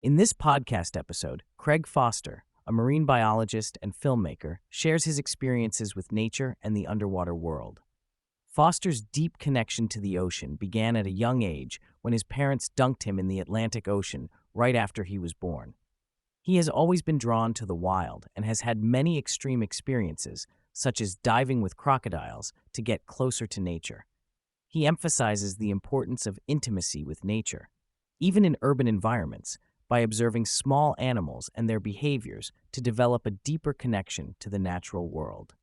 In this podcast episode, Craig Foster, a marine biologist and filmmaker, shares his experiences with nature and the underwater world. Foster's deep connection to the ocean began at a young age when his parents dunked him in the Atlantic Ocean right after he was born. He has always been drawn to the wild and has had many extreme experiences, such as diving with crocodiles, to get closer to nature. He emphasizes the importance of intimacy with nature, even in urban environments, by observing small animals and their behaviors to develop a deeper connection to the natural world.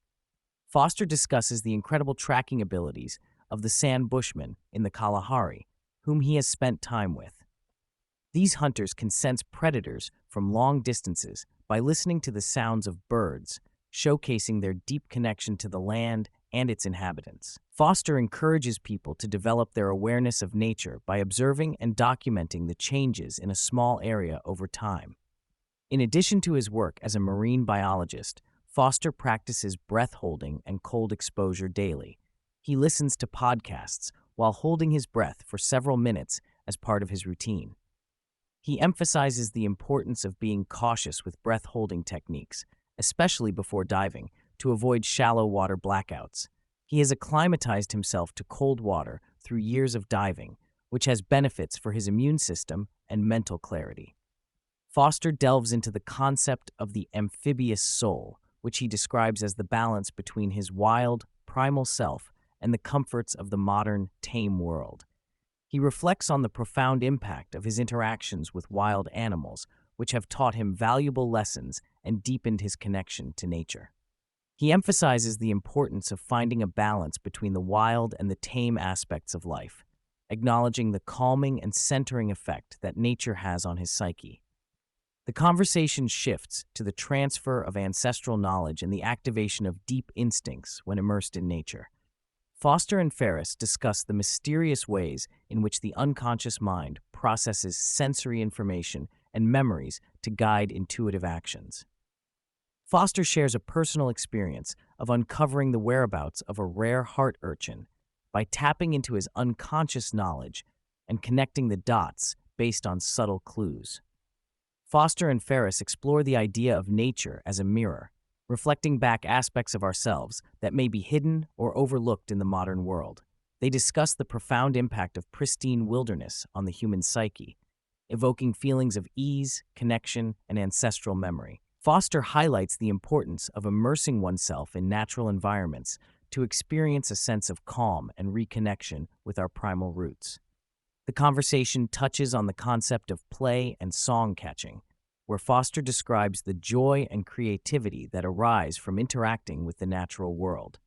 Foster discusses the incredible tracking abilities of the San Bushmen in the Kalahari, whom he has spent time with. These hunters can sense predators from long distances by listening to the sounds of birds, showcasing their deep connection to the land and its inhabitants. Foster encourages people to develop their awareness of nature by observing and documenting the changes in a small area over time. In addition to his work as a marine biologist, Foster practices breath holding and cold exposure daily. He listens to podcasts while holding his breath for several minutes as part of his routine. He emphasizes the importance of being cautious with breath holding techniques, especially before diving, to avoid shallow water blackouts. He has acclimatized himself to cold water through years of diving, which has benefits for his immune system and mental clarity. Foster delves into the concept of the amphibious soul, which he describes as the balance between his wild, primal self and the comforts of the modern, tame world. He reflects on the profound impact of his interactions with wild animals, which have taught him valuable lessons and deepened his connection to nature. He emphasizes the importance of finding a balance between the wild and the tame aspects of life, acknowledging the calming and centering effect that nature has on his psyche. The conversation shifts to the transfer of ancestral knowledge and the activation of deep instincts when immersed in nature. Foster and Ferriss discuss the mysterious ways in which the unconscious mind processes sensory information and memories to guide intuitive actions. Foster shares a personal experience of uncovering the whereabouts of a rare heart urchin by tapping into his unconscious knowledge and connecting the dots based on subtle clues. Foster and Ferriss explore the idea of nature as a mirror, reflecting back aspects of ourselves that may be hidden or overlooked in the modern world. They discuss the profound impact of pristine wilderness on the human psyche, evoking feelings of ease, connection, and ancestral memory. Foster highlights the importance of immersing oneself in natural environments to experience a sense of calm and reconnection with our primal roots. The conversation touches on the concept of play and song catching, where Foster describes the joy and creativity that arise from interacting with the natural world.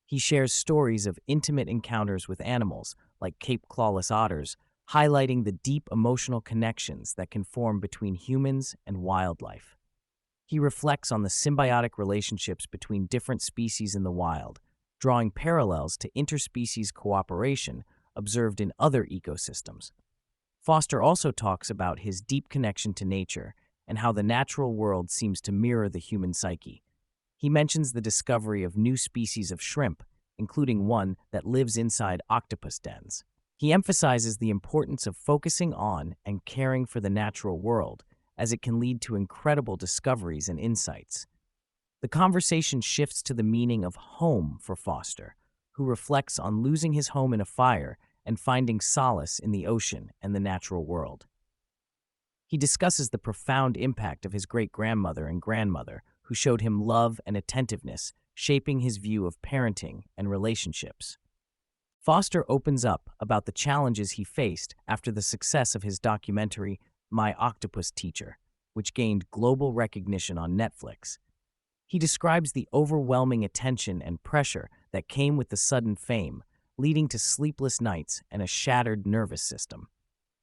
He shares stories of intimate encounters with animals, like Cape clawless otters, highlighting the deep emotional connections that can form between humans and wildlife. He reflects on the symbiotic relationships between different species in the wild, drawing parallels to interspecies cooperation observed in other ecosystems. Foster also talks about his deep connection to nature and how the natural world seems to mirror the human psyche. He mentions the discovery of new species of shrimp, including one that lives inside octopus dens. He emphasizes the importance of focusing on and caring for the natural world, as it can lead to incredible discoveries and insights. The conversation shifts to the meaning of home for Foster, who reflects on losing his home in a fire and finding solace in the ocean and the natural world. He discusses the profound impact of his great-grandmother and grandmother, who showed him love and attentiveness, shaping his view of parenting and relationships. Foster opens up about the challenges he faced after the success of his documentary, My Octopus Teacher, which gained global recognition on Netflix. He describes the overwhelming attention and pressure that came with the sudden fame, leading to sleepless nights and a shattered nervous system.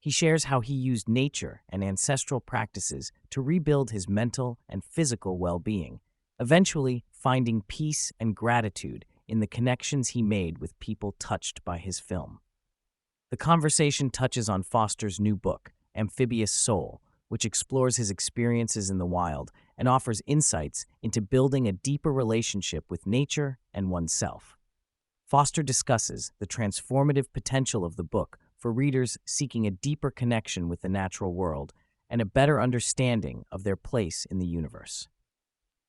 He shares how he used nature and ancestral practices to rebuild his mental and physical well-being, eventually finding peace and gratitude in the connections he made with people touched by his film. The conversation touches on Foster's new book, Amphibious Soul, which explores his experiences in the wild and offers insights into building a deeper relationship with nature and oneself. Foster discusses the transformative potential of the book for readers seeking a deeper connection with the natural world and a better understanding of their place in the universe.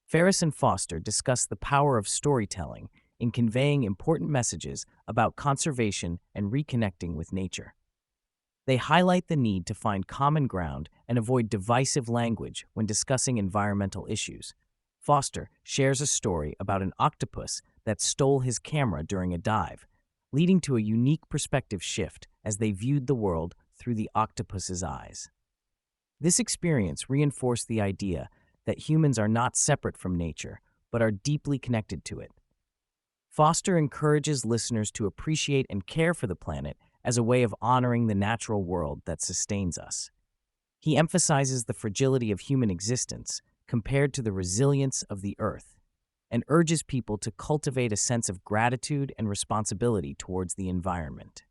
Ferriss and Foster discuss the power of storytelling in conveying important messages about conservation and reconnecting with nature. They highlight the need to find common ground and avoid divisive language when discussing environmental issues. Foster shares a story about an octopus that stole his camera during a dive, leading to a unique perspective shift as they viewed the world through the octopus's eyes. This experience reinforced the idea that humans are not separate from nature, but are deeply connected to it. Foster encourages listeners to appreciate and care for the planet as a way of honoring the natural world that sustains us. He emphasizes the fragility of human existence compared to the resilience of the Earth, and urges people to cultivate a sense of gratitude and responsibility towards the environment.